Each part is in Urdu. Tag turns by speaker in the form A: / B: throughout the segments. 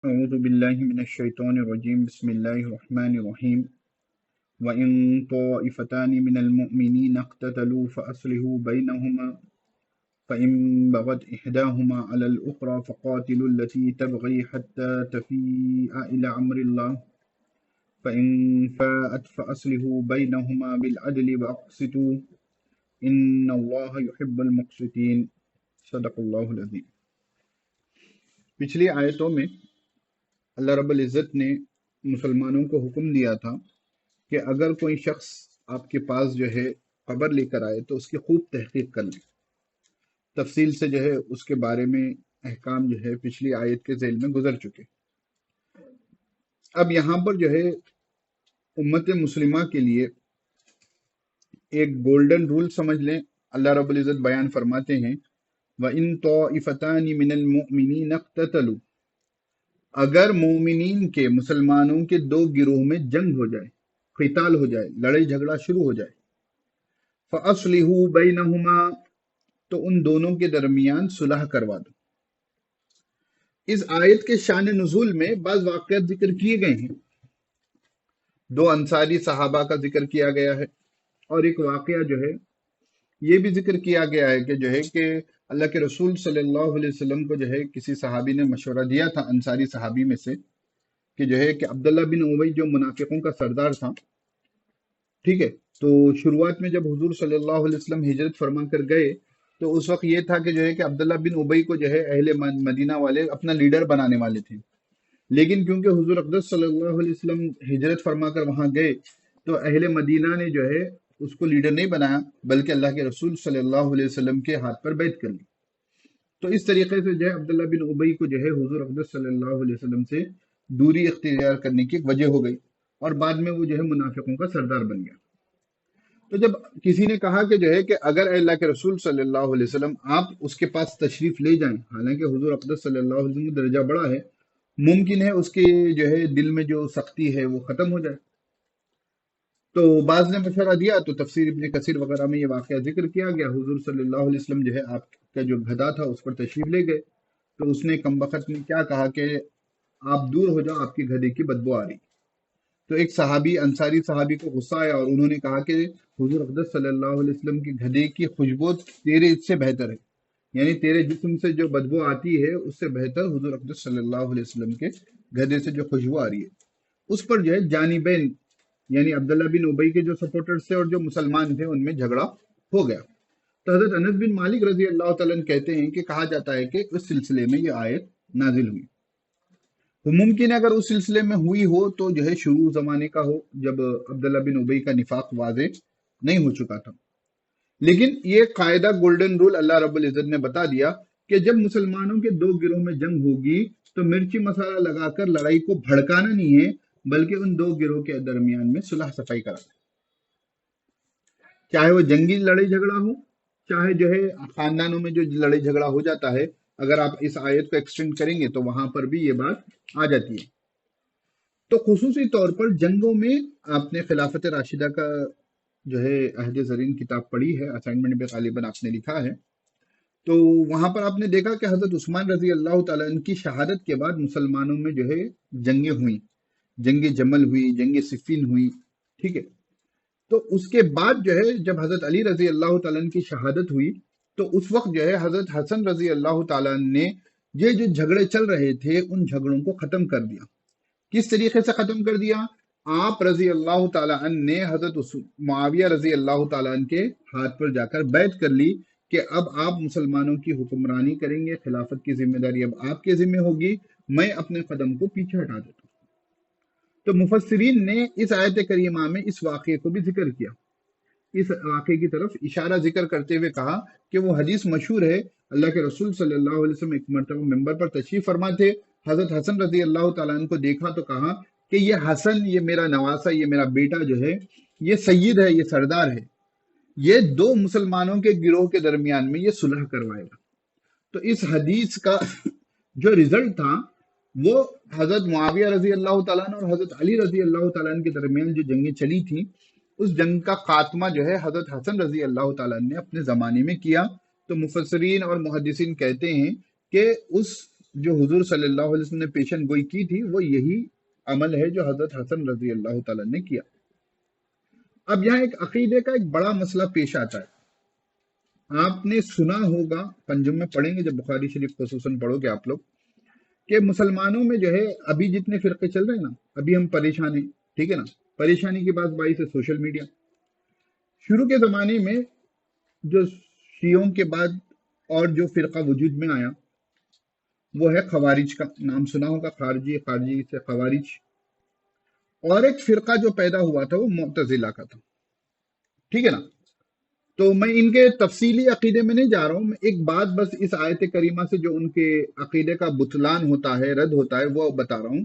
A: أعوذ بالله من الشيطان الرجيم بسم الله الرحمن الرحيم وإن طائفتان من المؤمنين اقتتلوا فأصلحوا بينهما فإن بغت إحداهما على الأخرى فقاتلوا التي تبغي حتى تفيء إلى أمر الله فإن فاءت فأصلحوا بينهما بالعدل وأقسطوا إن الله يحب المقسطين صدق الله العظيم۔ پچھلی آیتوں میں اللہ رب العزت نے مسلمانوں کو حکم دیا تھا کہ اگر کوئی شخص آپ کے پاس جو ہے خبر لے کر آئے تو اس کی خوب تحقیق کر لیں۔ تفصیل سے جو ہے اس کے بارے میں احکام جو ہے پچھلی آیت کے ذیل میں گزر چکے۔ اب یہاں پر جو ہے امت مسلمہ کے لیے ایک گولڈن رول سمجھ لیں، اللہ رب العزت بیان فرماتے ہیں وَإِن طَائِفَتَانِ مِنَ الْمُؤْمِنِينَ اقْتَتَلُوا، اگر مومنین کے مسلمانوں کے دو گروہ میں جنگ ہو جائے، قتال ہو جائے، لڑائی جھگڑا شروع ہو جائے، فَأَصْلِحُوا بَيْنَهُمَا، تو ان دونوں کے درمیان صلح کروا دو۔ اس آیت کے شان نزول میں بعض واقعات ذکر کیے گئے ہیں۔ دو انصاری صحابہ کا ذکر کیا گیا ہے، اور ایک واقعہ جو ہے یہ بھی ذکر کیا گیا ہے کہ اللہ کے رسول صلی اللہ علیہ وسلم کو جو ہے کسی صحابی نے مشورہ دیا تھا انصاری صحابی میں سے کہ عبداللہ بن ابی جو منافقوں کا سردار تھا، ٹھیک ہے، تو شروعات میں جب حضور صلی اللہ علیہ وسلم ہجرت فرما کر گئے تو اس وقت یہ تھا کہ عبداللہ بن ابی کو جو ہے اہل مدینہ والے اپنا لیڈر بنانے والے تھے، لیکن کیونکہ حضور اقدس صلی اللہ علیہ وسلم ہجرت فرما کر وہاں گئے تو اہل مدینہ نے جو ہے اس کو لیڈر نہیں بنایا، بلکہ اللہ کے رسول صلی اللہ علیہ وسلم کے ہاتھ پر بیعت کر لی۔ تو اس طریقے سے جو ہے عبداللہ بن ابی کو جو ہے حضور اقدس صلی اللہ علیہ وسلم سے دوری اختیار کرنے کی ایک وجہ ہو گئی، اور بعد میں وہ جو ہے منافقوں کا سردار بن گیا۔ تو جب کسی نے کہا کہ اگر اللہ کے رسول صلی اللہ علیہ وسلم آپ اس کے پاس تشریف لے جائیں، حالانکہ حضور اقدس صلی اللہ علیہ وسلم کا درجہ بڑا ہے، ممکن ہے اس کے جو ہے دل میں جو سختی ہے وہ ختم ہو جائے۔ تو بعض نے مشورہ دیا، تو تفسیر ابن کثیر وغیرہ میں یہ واقعہ ذکر کیا گیا۔ حضور صلی اللہ علیہ وسلم جو ہے آپ کا جو گدھا تھا اس پر تشریف لے گئے، تو اس نے کم بخت نے کیا کہا کہ آپ دور ہو جاؤ، آپ کے گدھے کی بدبو آ رہی۔ تو ایک صحابی، انصاری صحابی کو غصہ آیا اور انہوں نے کہا کہ حضور اقدس صلی اللہ علیہ وسلم کے گدھے کی خوشبو تیرے سے بہتر ہے، یعنی تیرے جسم سے جو بدبو آتی ہے اس سے بہتر حضور اقدس صلی اللہ علیہ وسلم کے گدھے سے جو خوشبو آ رہی ہے۔ اس پر جو ہے جانبین، یعنی عبداللہ بن ابی کے جو سپورٹرز تھے اور جو مسلمان تھے ان میں جھگڑا ہو گیا۔ تو حضرت انس بن مالک رضی اللہ تعالیٰ عنہ کہتے ہیں کہ کہا جاتا ہے کہ اس سلسلے میں یہ آیت نازل ہوئی۔ تو ممکن ہے اگر اس سلسلے میں ہوئی ہو تو جو ہے شروع زمانے کا ہو، جب عبداللہ بن ابی کا نفاق واضح نہیں ہو چکا تھا۔ لیکن یہ قاعدہ گولڈن رول اللہ رب العزت نے بتا دیا کہ جب مسلمانوں کے دو گروہ میں جنگ ہوگی تو مرچی مسالہ لگا کر لڑائی کو بھڑکانا نہیں ہے، بلکہ ان دو گروہ کے درمیان میں صلح صفائی کرانا، چاہے وہ جنگی لڑائی جھگڑا ہو، چاہے جو ہے خاندانوں میں جو لڑائی جھگڑا ہو جاتا ہے۔ اگر آپ اس آیت کو ایکسٹینڈ کریں گے تو وہاں پر بھی یہ بات آ جاتی ہے۔ تو خصوصی طور پر جنگوں میں آپ نے خلافت راشدہ کا جو ہے عہد زرین کتاب پڑھی ہے، اسائنمنٹ میں غالباً آپ نے لکھا ہے، تو وہاں پر آپ نے دیکھا کہ حضرت عثمان رضی اللہ تعالیٰ عنہ کی شہادت کے بعد مسلمانوں میں جو ہے جنگیں ہوئیں، جنگ جمل ہوئی، جنگ صفین ہوئی، ٹھیک ہے۔ تو اس کے بعد جو ہے جب حضرت علی رضی اللہ تعالیٰ عنہ کی شہادت ہوئی تو اس وقت جو ہے حضرت حسن رضی اللہ تعالیٰ عنہ نے یہ جو جھگڑے چل رہے تھے ان جھگڑوں کو ختم کر دیا۔ کس طریقے سے ختم کر دیا؟ آپ رضی اللہ تعالیٰ عنہ نے حضرت معاویہ رضی اللہ تعالیٰ عنہ کے ہاتھ پر جا کر بیعت کر لی کہ اب آپ مسلمانوں کی حکمرانی کریں گے، خلافت کی ذمہ داری اب آپ کے ذمہ ہوگی، میں اپنے قدم کو پیچھے ہٹا دیتا ہوں۔ تو مفسرین نے اس آیت کریمہ میں اس واقعے کو بھی ذکر کیا، اس واقعے کی طرف اشارہ ذکر کرتے ہوئے کہا کہ وہ حدیث مشہور ہے، اللہ کے رسول صلی اللہ علیہ وسلم ایک مرتبہ ممبر پر تشریف فرما تھے، حضرت حسن رضی اللہ تعالیٰ عنہ کو دیکھا تو کہا کہ یہ حسن، یہ میرا نواسا، یہ میرا بیٹا جو ہے یہ سید ہے، یہ سردار ہے، یہ دو مسلمانوں کے گروہ کے درمیان میں یہ صلح کروائے گا۔ تو اس حدیث کا جو رزلٹ تھا وہ حضرت معاویہ رضی اللہ تعالیٰ عنہ اور حضرت علی رضی اللہ تعالیٰ عنہ کے درمیان جو جنگیں چلی تھیں، اس جنگ کا خاتمہ جو ہے حضرت حسن رضی اللہ تعالیٰ عنہ نے اپنے زمانے میں کیا۔ تو مفسرین اور محدثین کہتے ہیں کہ اس جو حضور صلی اللہ علیہ وسلم نے پیشن گوئی کی تھی وہ یہی عمل ہے جو حضرت حسن رضی اللہ تعالیٰ نے کیا۔ اب یہاں ایک عقیدے کا ایک بڑا مسئلہ پیش آتا ہے۔ آپ نے سنا ہوگا، پنجم میں پڑھیں گے جب بخاری شریف خصوصاً پڑھو گے آپ لوگ، کہ مسلمانوں میں جو ہے ابھی جتنے فرقے چل رہے ہیں نا، ابھی ہم پریشان ہیں، ٹھیک ہے نا، پریشانی کی بات باعث ہے سوشل میڈیا۔ شروع کے زمانے میں جو شیعوں کے بعد اور جو فرقہ وجود میں آیا وہ ہے خوارج کا، نام سنا ہوگا، خارجی سے خوارج۔ اور ایک فرقہ جو پیدا ہوا تھا وہ معتزلہ کا تھا، ٹھیک ہے نا۔ تو میں ان کے تفصیلی عقیدے میں نہیں جا رہا ہوں، میں ایک بات بس اس آیت کریمہ سے جو ان کے عقیدے کا بطلان ہوتا ہے، رد ہوتا ہے، وہ بتا رہا ہوں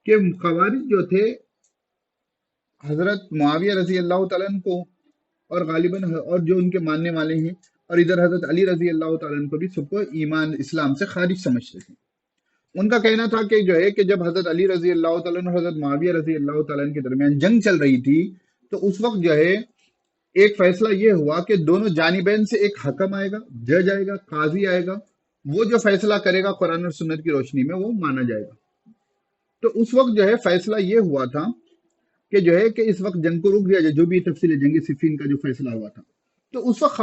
A: کہ خوارج جو تھے حضرت معاویہ رضی اللہ تعالیٰ عنہ کو اور غالباً اور جو ان کے ماننے والے ہیں، اور ادھر حضرت علی رضی اللہ تعالیٰ عنہ کو بھی سب کو ایمان اسلام سے خارج سمجھتے تھے۔ ان کا کہنا تھا کہ جو ہے کہ جب حضرت علی رضی اللہ تعالیٰ عنہ اور حضرت معاویہ رضی اللہ تعالیٰ عنہ کے درمیان جنگ چل رہی تھی، تو اس وقت جو ہے ایک فیصلہ یہ ہوا کہ دونوں جانبین سے ایک حکم آئے گا، جج آئے گا، قاضی آئے گا، وہ جو فیصلہ کرے گا قرآن اور سنت کی روشنی میں وہ مانا جائے گا۔ تو اس وقت جو ہے فیصلہ یہ ہوا تھا کہ جو ہے کہ اس وقت جنگ کو روک دیا جائے، جو بھی تفصیل جنگ صفین کا جو فیصلہ ہوا تھا۔ تو اس وقت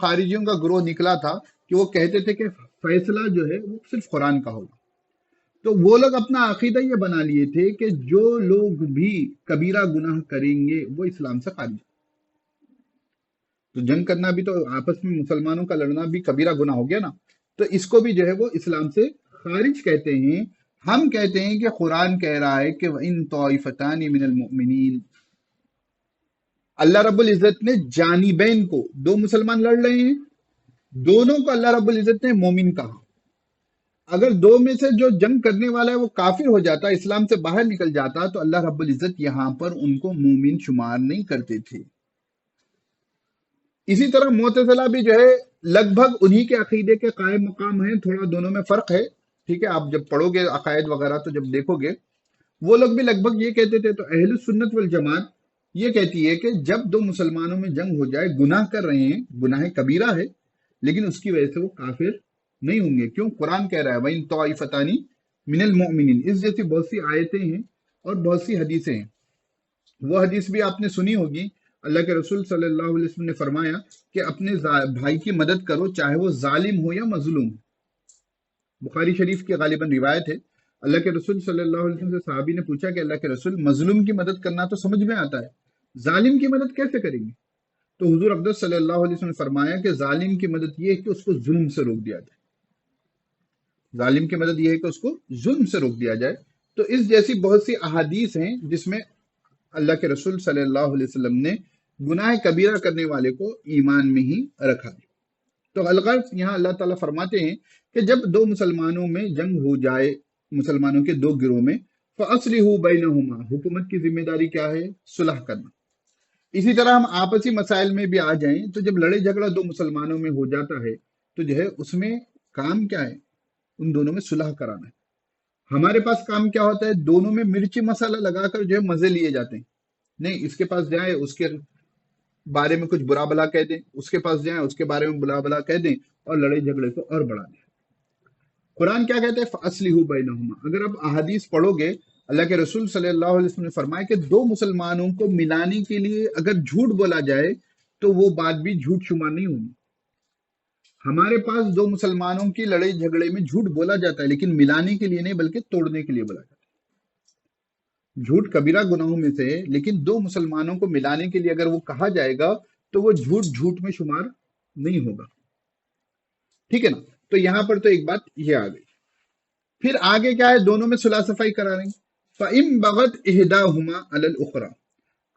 A: خارجیوں کا گروہ نکلا تھا کہ وہ کہتے تھے کہ فیصلہ جو ہے وہ صرف قرآن کا ہوگا۔ تو وہ لوگ اپنا عقیدہ یہ بنا لیے تھے کہ جو لوگ بھی کبیرہ گناہ کریں گے وہ اسلام سے خارج۔ تو جنگ کرنا بھی تو آپس میں مسلمانوں کا لڑنا بھی کبیرہ گناہ ہو گیا نا، تو اس کو بھی جو ہے وہ اسلام سے خارج کہتے ہیں۔ ہم کہتے ہیں کہ قرآن کہہ رہا ہے کہ وَإِن طَائِفَتَانِ مِنَ الْمُؤْمِنِينَ، اللہ رب العزت نے جانبین کو، دو مسلمان لڑ رہے ہیں، دونوں کو اللہ رب العزت نے مومن کہا۔ اگر دو میں سے جو جنگ کرنے والا ہے وہ کافر ہو جاتا، اسلام سے باہر نکل جاتا، تو اللہ رب العزت یہاں پر ان کو مومن شمار نہیں کرتے تھے۔ اسی طرح معتزلہ بھی جو ہے لگ بھگ انہی کے عقیدے کے قائم مقام ہیں، تھوڑا دونوں میں فرق ہے، ٹھیک ہے۔ آپ جب پڑھو گے عقائد وغیرہ تو جب دیکھو گے وہ لوگ بھی لگ بھگ یہ کہتے تھے۔ تو اہل سنت والجماعت یہ کہتی ہے کہ جب دو مسلمانوں میں جنگ ہو جائے، گناہ کر رہے ہیں، گناہ کبیرہ ہے، لیکن اس کی وجہ سے وہ کافر نہیں ہوں گے۔ کیوں؟ قرآن کہہ رہا ہے وَإِن طَائِفَتَانِ مِنَ الْمُؤْمِنِينَ، اس جیسی بہت سی آیتیں ہیں اور بہت سی حدیثیں ہیں۔ وہ حدیث بھی آپ نے سنی ہوگی، اللہ کے رسول صلی اللہ علیہ وسلم نے فرمایا کہ اپنے بھائی کی مدد کرو چاہے وہ ظالم ہو یا مظلوم۔ بخاری شریف کی غالباً روایت ہے، اللہ کے رسول صلی اللہ علیہ وسلم سے صحابی نے پوچھا کہ اللہ کے رسول، مظلوم کی مدد کرنا تو سمجھ میں آتا ہے، ظالم کی مدد کیسے کریں گے؟ تو حضور اقدس صلی اللہ علیہ وسلم نے فرمایا کہ ظالم کی مدد یہ ہے کہ اس کو ظلم سے روک دیا جائے، ظالم کی مدد یہ ہے کہ اس کو ظلم سے روک دیا جائے۔ تو اس جیسی بہت سی احادیث ہیں جس میں اللہ کے رسول صلی اللہ علیہ وسلم نے گناہ کبیرہ کرنے والے کو ایمان میں ہی رکھا۔ تو الغرض یہاں اللہ تعالیٰ فرماتے ہیں کہ جب دو مسلمانوں میں جنگ ہو جائے، مسلمانوں کے دو گروہ میں، فَأَصْلِحُوا بَيْنَهُمَا، حکومت کی ذمہ داری کیا ہے؟ صلح کرنا۔ اسی طرح ہم آپسی مسائل میں بھی آ جائیں تو جب لڑائی جھگڑا دو مسلمانوں میں ہو جاتا ہے تو جو ہے اس میں کام کیا ہے؟ ان دونوں میں صلح کرانا ہے۔ ہمارے پاس کام کیا ہوتا ہے؟ دونوں میں مرچی مسالہ لگا کر جو ہے مزے لیے جاتے ہیں، نہیں اس کے پاس جائیں اس کے بارے میں کچھ برا بلا کہہ دیں، اس کے پاس جائیں اس کے بارے میں برا بلا کہہ دیں اور لڑائی جھگڑے کو اور بڑھا دیں۔ قرآن کیا کہتے ہیں؟ فَأَصْلِحُوا بَيْنَهُمَا۔ اگر آپ احادیث پڑھو گے، اللہ کے رسول صلی اللہ علیہ وسلم نے فرمایا کہ دو مسلمانوں کو ملانے کے لیے اگر جھوٹ بولا جائے تو وہ بات بھی جھوٹ شمار نہیں ہوگی۔ ہمارے پاس دو مسلمانوں کی لڑائی جھگڑے میں جھوٹ بولا جاتا ہے، لیکن ملانے کے لیے نہیں بلکہ توڑنے کے لیے بولا جاتا ہے۔ جھوٹ کبیرہ گناہوں میں سے ہے، لیکن دو مسلمانوں کو ملانے کے لیے اگر وہ کہا جائے گا تو وہ جھوٹ جھوٹ میں شمار نہیں ہوگا، ٹھیک ہے نا۔ تو یہاں پر تو ایک بات یہ آ گئی۔ پھر آگے کیا ہے؟ دونوں میں صلح صفائی کرا رہے ہیں۔ فَإِن بَغَتْ إِحْدَاهُمَا عَلَى الْأُخْرَى،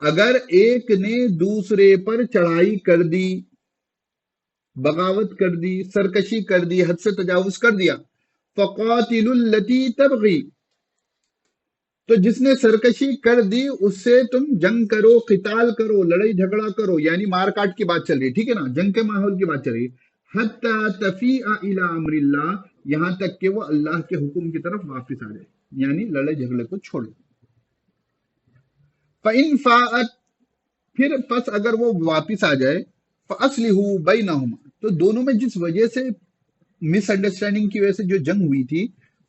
A: اگر ایک نے دوسرے پر چڑھائی کر دی، بغاوت کر دی، سرکشی کر دی، حد سے تجاوز کر دیا، فَقَاتِلُوا الَّتِي تَبْغِي، تو جس نے سرکشی کر دی اس سے تم جنگ کرو، قتال کرو، لڑائی جھگڑا کرو، یعنی مار کاٹ کی بات چل رہی ہے، ٹھیک ہے نا، جنگ کے ماحول کی بات چل رہی ہے۔ حَتَّى تَفِيءَ إِلَىٰ أَمْرِ اللَّهِ، یہاں تک کہ وہ اللہ کے حکم کی طرف واپس آ جائے، یعنی لڑائی جھگڑے کو چھوڑے۔ فَإِن فَاءَتْ، پھر پس اگر وہ واپس آ جائے، فَأَصْلِحُوا بَيْنَهُمَا، تو دونوں میں جس وجہ سے مس انڈرسٹینڈنگ کی وجہ سے جو جنگ ہوئی تھی